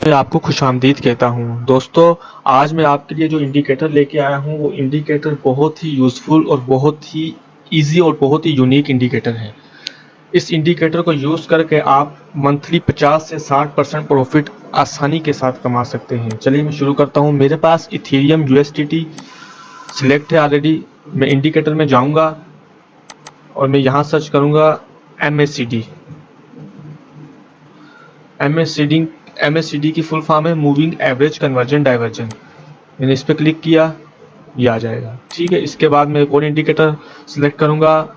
में आपको खुशामदीद कहता हूँ। दोस्तों, आज मैं आपके लिए जो इंडिकेटर लेके आया हूँ वो इंडिकेटर बहुत ही यूज़फुल और बहुत ही ईज़ी और बहुत ही यूनिक इंडिकेटर है। इस इंडिकेटर को यूज़ करके आप मंथली 50 से 60% प्रॉफिट आसानी के साथ कमा सकते हैं। चलिए मैं शुरू करता हूँ। मेरे पास इथेरियम यूएसडीटी सिलेक्ट है ऑलरेडी। मैं इंडिकेटर में जाऊँगा और मैं यहाँ सर्च करूँगा MACD। MACD की फुल फॉर्म है मूविंग एवरेज कन्वर्जन डाइवर्जन। मैंने इस पर क्लिक किया, ये आ जाएगा। ठीक है, इसके बाद मैं एक और इंडिकेटर सिलेक्ट करूंगा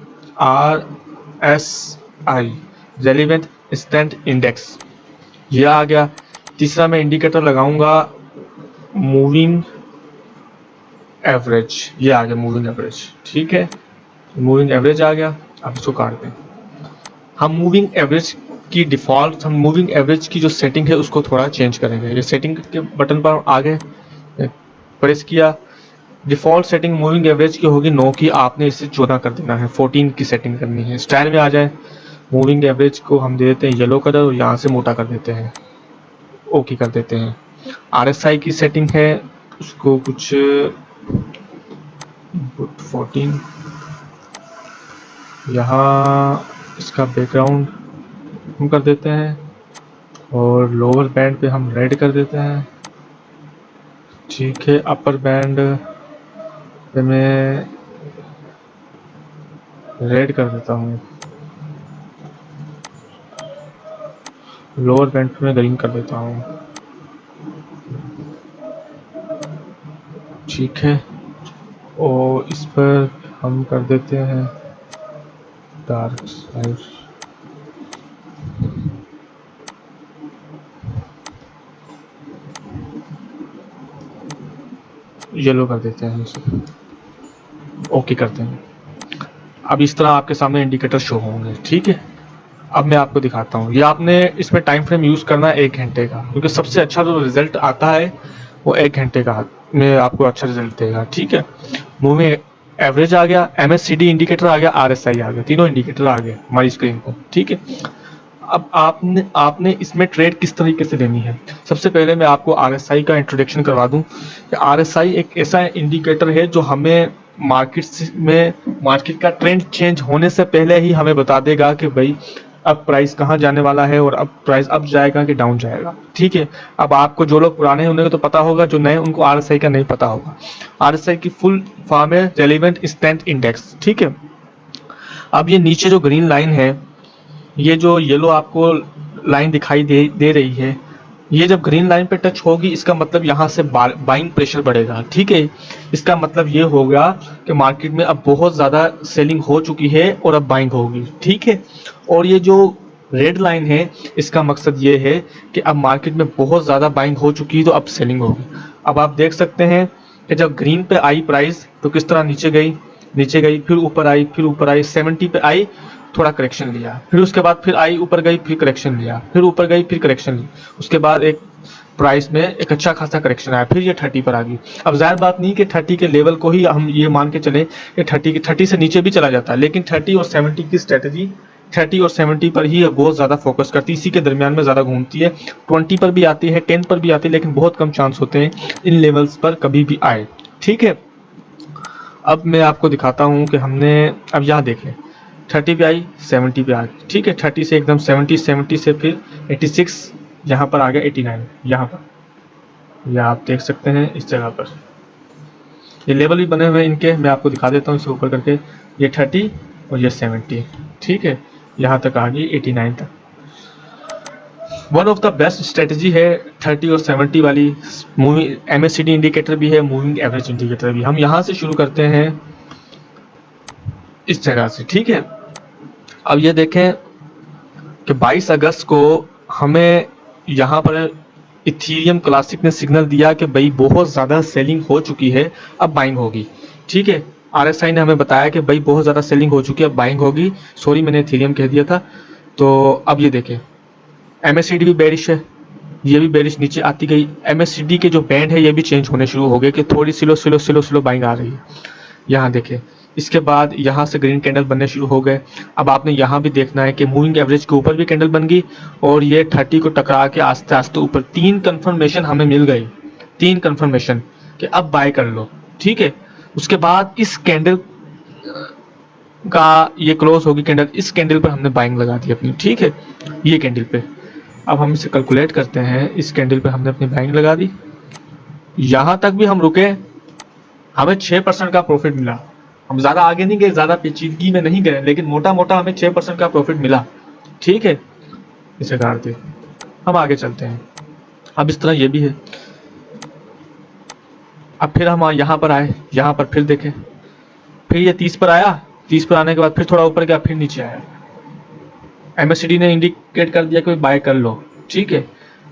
RSI रेलिवेंट इंस्टेंट इंडेक्स, ये आ गया। तीसरा मैं इंडिकेटर लगाऊंगा मूविंग एवरेज, ये आ गया मूविंग एवरेज। ठीक है, मूविंग एवरेज आ गया। अब इसको काट दें। हम मूविंग एवरेज की जो सेटिंग है उसको थोड़ा चेंज करेंगे। ये सेटिंग के बटन पर आगे प्रेस किया। डिफ़ॉल्ट सेटिंग मूविंग एवरेज की होगी 9 की, आपने इसे 14 कर देना है, 14 की सेटिंग करनी है। स्टाइल में आ जाए, मूविंग एवरेज को हम दे देते हैं येलो कलर और यहाँ से मोटा कर देते हैं, ओके कर देते हैं। RSI की सेटिंग है, उसको कुछ 14, यहाँ इसका बैकग्राउंड हम कर देते हैं और लोअर बैंड पे हम रेड कर देते हैं। ठीक है, अपर बैंड पे मैं रेड कर देता हूँ, लोअर बैंड पे मैं ग्रीन कर देता हूँ। ठीक है, और इस पर हम कर देते हैं डार्क साइड, येलो कर देते हैं इसे, ओके करते हैं। अब इस तरह आपके सामने इंडिकेटर शो होंगे। ठीक है, अब मैं आपको दिखाता हूँ। ये आपने इसमें टाइम फ्रेम यूज़ करना है 1 घंटे का, क्योंकि सबसे अच्छा जो रिजल्ट आता है वो 1 घंटे का में आपको अच्छा रिजल्ट देगा। ठीक है, मूविंग एवरेज आ गया, MACD इंडिकेटर आ गया, RSI आ गया, तीनों इंडिकेटर आ गए हमारी स्क्रीन पर। ठीक है, अब आपने इसमें ट्रेड किस तरीके से लेनी है। सबसे पहले मैं आपको RSI का इंट्रोडक्शन करवा दूं कि RSI एक ऐसा इंडिकेटर है जो हमें मार्केट का ट्रेंड चेंज होने से पहले ही हमें बता देगा कि भाई अब प्राइस कहाँ जाने वाला है और अब प्राइस अप जाएगा कि डाउन जाएगा। ठीक है, अब आपको जो लोग पुराने हैं उन्हें तो पता होगा, जो नए उनको RSI का नहीं पता होगा। RSI की फुल फॉर्म है रेलिवेंट इंस्टेंट इंडेक्स। ठीक है, अब ये नीचे जो ग्रीन लाइन है, ये जो येलो आपको लाइन दिखाई दे रही है, ये जब ग्रीन लाइन पे टच होगी इसका मतलब यहाँ से बाइंग प्रेशर बढ़ेगा। ठीक है, इसका मतलब ये होगा कि मार्केट में अब बहुत ज़्यादा सेलिंग हो चुकी है और अब बाइंग होगी। ठीक है, और ये जो रेड लाइन है इसका मकसद ये है कि अब मार्केट में बहुत ज़्यादा बाइंग हो चुकी है तो अब सेलिंग होगी। अब आप देख सकते हैं कि जब ग्रीन पे आई प्राइस तो किस तरह नीचे गई, फिर ऊपर आई, 70 पे आई, थोड़ा करेक्शन लिया, फिर उसके बाद फिर आई ऊपर गई, फिर करेक्शन लिया, फिर ऊपर गई, फिर करेक्शन ली, उसके बाद एक प्राइस में एक अच्छा खासा करेक्शन आया, फिर ये 30 पर आ गई। अब जाहिर बात नहीं कि 30 के लेवल को ही हम ये मान के चले कि 30 से नीचे भी चला जाता है, लेकिन 30 और 70 की स्ट्रेटजी 30 और 70 पर ही बहुत ज़्यादा फोकस करती है, इसी के दरमियान में ज़्यादा घूमती है। 20 पर भी आती है, 10 पर भी आती है, लेकिन बहुत कम चांस होते हैं इन लेवल्स पर कभी भी आए। ठीक है, अब मैं आपको दिखाता हूँ कि हमने अब यहाँ देख लें 30 पे आई, 70 पे आ गई। ठीक है, 30 से एकदम 70 से फिर 86, यहाँ पर आ गया 89, यहाँ पर या आप देख सकते हैं इस जगह पर ये लेवल भी बने हुए हैं इनके, मैं आपको दिखा देता हूँ इसे ऊपर करके। ये 30 और ये 70। ठीक है, यहाँ तक आ गई 89 तक। One of the best strategy है 30 और 70 वाली। मूविंग MACD इंडिकेटर भी है, मूविंग एवरेज इंडिकेटर भी। हम यहाँ से शुरू करते हैं इस जगह से। ठीक है, अब ये देखें कि 22 अगस्त को हमें यहाँ पर इथीरियम क्लासिक ने सिग्नल दिया कि भाई बहुत ज़्यादा सेलिंग हो चुकी है, अब बाइंग होगी। ठीक है, RSI ने हमें बताया कि भाई बहुत ज़्यादा सेलिंग हो चुकी है, अब बाइंग होगी। सॉरी, मैंने इथीरियम कह दिया था। तो अब ये देखें MACD भी बेरिश है, ये भी बेरिश नीचे आती गई। MACD के जो बैंड है ये भी चेंज होने शुरू हो गए कि थोड़ी स्लो बाइंग आ रही है। यहाँ देखें इसके बाद यहाँ से ग्रीन कैंडल बनने शुरू हो गए। अब आपने यहाँ भी देखना है कि मूविंग एवरेज के ऊपर भी कैंडल बन गई और ये 30 को टकरा के आस्ते आस्ते ऊपर 3 कंफर्मेशन हमें मिल गई, 3 कंफर्मेशन कि अब बाय कर लो, ठीक है। उसके बाद इस कैंडल का ये क्लोज होगी कैंडल, इस कैंडल पर हमने बाइंग लगा दी अपनी, ठीक है, ये कैंडल पे। अब हम इसे कैलकुलेट करते हैं, इस कैंडल पे हमने अपनी बाइंग लगा दी, यहां तक भी हम रुके, हमें 6% का प्रॉफिट मिला। हम ज्यादा आगे नहीं गए, ज्यादा पेचीदगी में नहीं गए, लेकिन मोटा मोटा हमें 6% का प्रॉफिट मिला, ठीक है। इसे काट दे, हम आगे चलते हैं। अब इस तरह ये भी है। अब फिर हम यहाँ पर आए, यहाँ पर फिर देखें, फिर ये 30 पर आया, 30 पर आने के बाद फिर थोड़ा ऊपर गया, फिर नीचे आया। एमएससीडी ने इंडिकेट कर दिया कि बाय कर लो, ठीक है,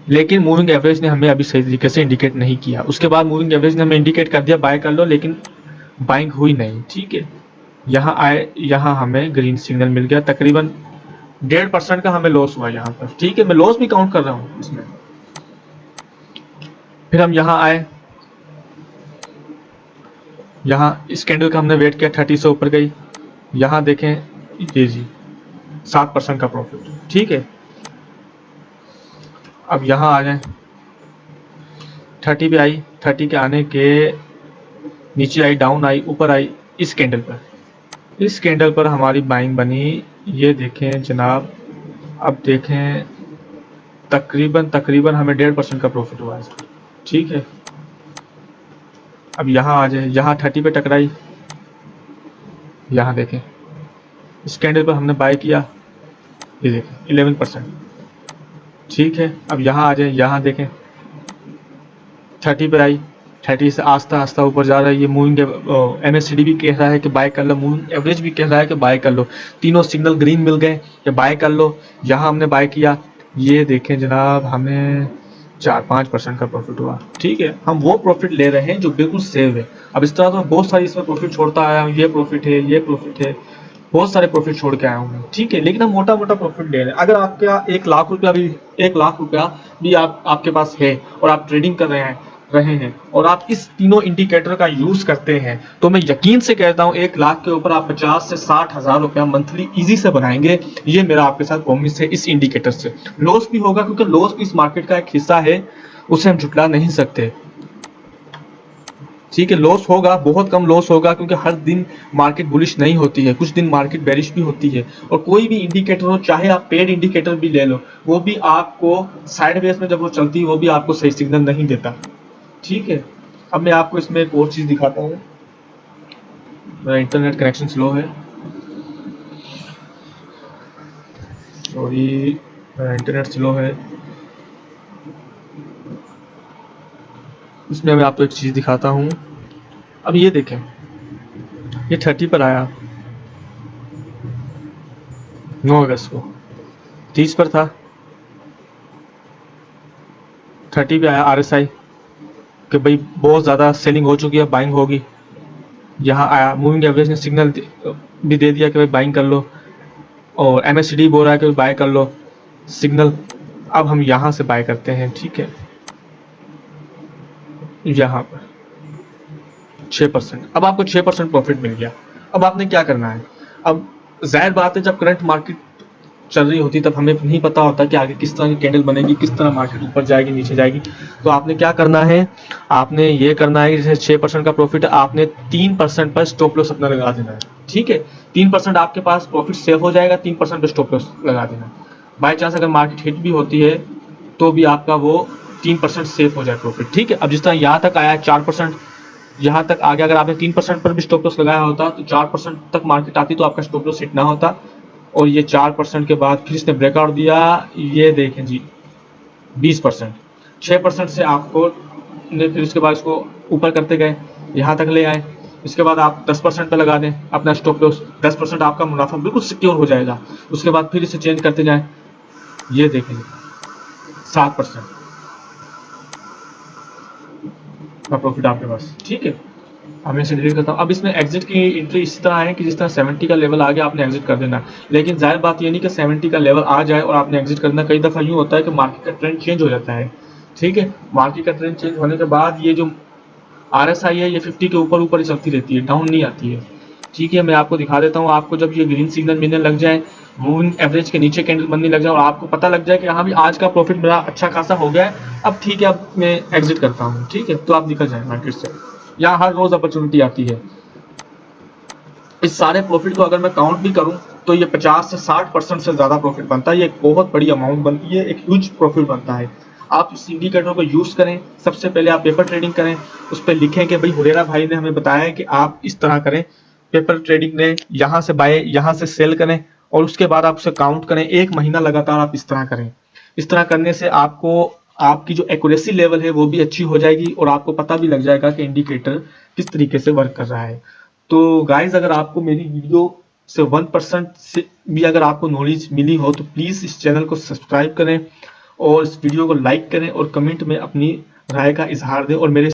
लेकिन मूविंग एवरेज ने हमें अभी सही तरीके से इंडिकेट नहीं किया। उसके बाद मूविंग एवरेज ने हमें इंडिकेट कर दिया बाय कर लो, लेकिन बाइंग हुई नहीं, ठीक है। यहाँ आए, यहाँ हमें ग्रीन सिग्नल मिल गया, तकरीबन 1.5% का हमें लॉस हुआ यहाँ पर, ठीक है। मैं लॉस भी काउंट कर रहा हूँ इसमें। फिर हम यहाँ आए, यहाँ इस कैंडल का हमने वेट किया, 30 से ऊपर गई, यहाँ देखें ये जी 7% का प्रॉफिट, ठीक है। अब यहाँ आ जाए, 30 पे आई, 30 के आने के नीचे आई, डाउन आई, ऊपर आई, इस कैंडल पर, इस कैंडल पर हमारी बाइंग बनी, ये देखें जनाब। अब देखें तकरीबन हमें 1.5% का प्रॉफिट हुआ है, ठीक है। अब यहाँ आ जाए, यहाँ 30 पे टकराई, यहाँ देखें इस कैंडल पर हमने बाय किया, ये देखें 11%, ठीक है। अब यहाँ आ जाए, यहाँ देखें 30 पर आई, 30 से आस्ता आस्ता ऊपर जा रहा है। ये मूविंग एमएससीडी भी कह रहा है कि बाय कर लो, मूविंग एवरेज भी कह रहा है कि बाय कर लो, तीनों सिग्नल ग्रीन मिल गए कि बाय कर लो। यहाँ हमने बाय किया, ये देखें जनाब हमें 4-5% का प्रॉफिट हुआ, ठीक है। हम वो प्रॉफिट ले रहे हैं जो बिल्कुल सेव है। अब इस तरह तो बहुत सारी इसमें प्रॉफिट छोड़ता आया हूँ, ये प्रॉफिट है, ये प्रॉफिट है, बहुत सारे प्रॉफिट छोड़ के आया हूँ, ठीक है। लेकिन हम मोटा मोटा प्रॉफिट ले रहे हैं। अगर आपका 1 लाख रुपया भी 1 लाख रुपया भी आपके पास है और आप ट्रेडिंग कर रहे हैं और आप इस तीनों इंडिकेटर का यूज करते हैं, तो मैं यकीन से कहता हूं 1 लाख के ऊपर आप 50 से 60 हजार रुपया मंथली इजी से बनाएंगे। ये मेरा आपके साथ प्रॉमिस है। इस इंडिकेटर से लॉस भी होगा, क्योंकि लॉस भी इस मार्केट का एक हिस्सा है, उसे हम झुटला नहीं सकते, ठीक है। लॉस होगा, बहुत कम लॉस होगा, क्योंकि हर दिन मार्केट बुलिश नहीं होती है, कुछ दिन मार्केट बेरिश भी होती है। और कोई भी इंडिकेटर हो, चाहे आप पेड इंडिकेटर भी ले लो, वो भी आपको साइडवेज में जब वो चलती है वो भी आपको सही सिग्नल नहीं देता, ठीक है। अब मैं आपको इसमें एक और चीज दिखाता हूँ। मेरा इंटरनेट कनेक्शन स्लो है, सॉरी, मेरा इंटरनेट स्लो है। इसमें मैं आपको एक चीज दिखाता हूँ। अब ये देखें, ये 30 पर आया 9 अगस्त को, 30 पर था, 30 पे आया आरएसआई कि भाई बहुत ज़्यादा सेलिंग हो चुकी है, बाइंग होगी। यहाँ आया, मूविंग एवरेज ने सिग्नल भी दे दिया कि भाई बाइंग कर लो, और एमएससीडी बोल रहा है कि बाय कर लो सिग्नल। अब हम यहाँ से बाय करते हैं, ठीक है, यहाँ पर 6%। अब आपको 6% प्रॉफिट मिल गया। अब आपने क्या करना है? अब जाहिर बात है, जब करंट मार्केट चल रही होती तब हमें नहीं पता होता कि आगे किस तरह की कैंडल बनेगी, किस तरह मार्केट ऊपर जाएगी, नीचे जाएगी। तो आपने क्या करना है, आपने ये करना है कि जैसे 6% का प्रॉफिट है, आपने 3% पर स्टॉप लॉस अपना लगा देना है, ठीक है। 3% आपके पास प्रॉफिट सेव हो जाएगा, 3% पर स्टॉप लॉस लगा देना। बाई चांस अगर मार्केट हिट भी होती है तो भी आपका वो 3% सेव हो जाए प्रॉफिट, ठीक है। अब जिस तरह यहाँ तक आया 4%, यहाँ तक आ गया, अगर आपने 3% पर भी स्टॉप लॉस लगाया होता तो 4% तक मार्केट आती तो आपका स्टॉप लॉस हिट ना होता। और ये 4% के बाद फिर इसने ब्रेकआउट दिया, ये देखें जी 20%, 6% से आपको फिर इसके बाद इसको ऊपर करते गए, यहाँ तक ले आए। इसके बाद आप 10% पे लगा दें अपना स्टॉप लॉस, 10% आपका मुनाफा बिल्कुल सिक्योर हो जाएगा। उसके बाद फिर इसे चेंज करते जाएं, ये देखें 7% का प्रॉफिट आपके पास, ठीक है। हमें इसे डिलीट करता हूँ। अब इसमें एग्जिट की एंट्री इसी तरह है कि जिस तरह 70 का लेवल आ गया आपने एग्जिट कर देना। लेकिन जाहिर बात ये नहीं कि 70 का लेवल आ जाए और आपने एग्जिट करना। कई दफ़ा यूँ होता है कि मार्केट का ट्रेंड चेंज हो जाता है, ठीक है। मार्केट का ट्रेंड चेंज होने के बाद ये जो RSI है ये 50 के ऊपर ऊपर ही चलती रहती है, डाउन नहीं आती है। ठीक है, मैं आपको दिखा देता हूँ। आपको जब ये ग्रीन सिग्नल मिलने लग जाए, मूविंग एवरेज के नीचे कैंडल बनने लग जाए और आपको पता लग जाए कि हाँ भी आज का प्रॉफिट मेरा अच्छा खासा हो गया है, अब ठीक है, अब मैं एग्जिट करता हूँ। ठीक है, तो आप निकल जाए मार्केट से। यहाँ हर रोज अपॉर्चुनिटी आती है। इस सारे प्रॉफिट को अगर मैं काउंट भी करूं तो ये 50 से 60% से ज्यादा प्रॉफिट बनता है। ये एक बहुत बड़ी अमाउंट बनती है, एक ह्यूज प्रॉफिट बनता है। आप इस इंडिकेटर को यूज करें। सबसे पहले आप पेपर ट्रेडिंग करें, उस पर लिखें कि भाई हुरेरा भाई ने हमें बताया है कि आप इस तरह करें। पेपर ट्रेडिंग ने यहाँ से बाय, यहाँ से सेल करें, और उसके बाद आप उसे काउंट करें। एक महीना लगातार आप इस तरह करें। इस तरह करने से आपको आपकी जो एक्यूरेसी लेवल है वो भी अच्छी हो जाएगी और आपको पता भी लग जाएगा कि इंडिकेटर किस तरीके से वर्क कर रहा है। तो गाइज, अगर आपको मेरी वीडियो से 1% से भी अगर आपको नॉलेज मिली हो तो प्लीज़ इस चैनल को सब्सक्राइब करें और इस वीडियो को लाइक करें और कमेंट में अपनी राय का इजहार दें और मेरे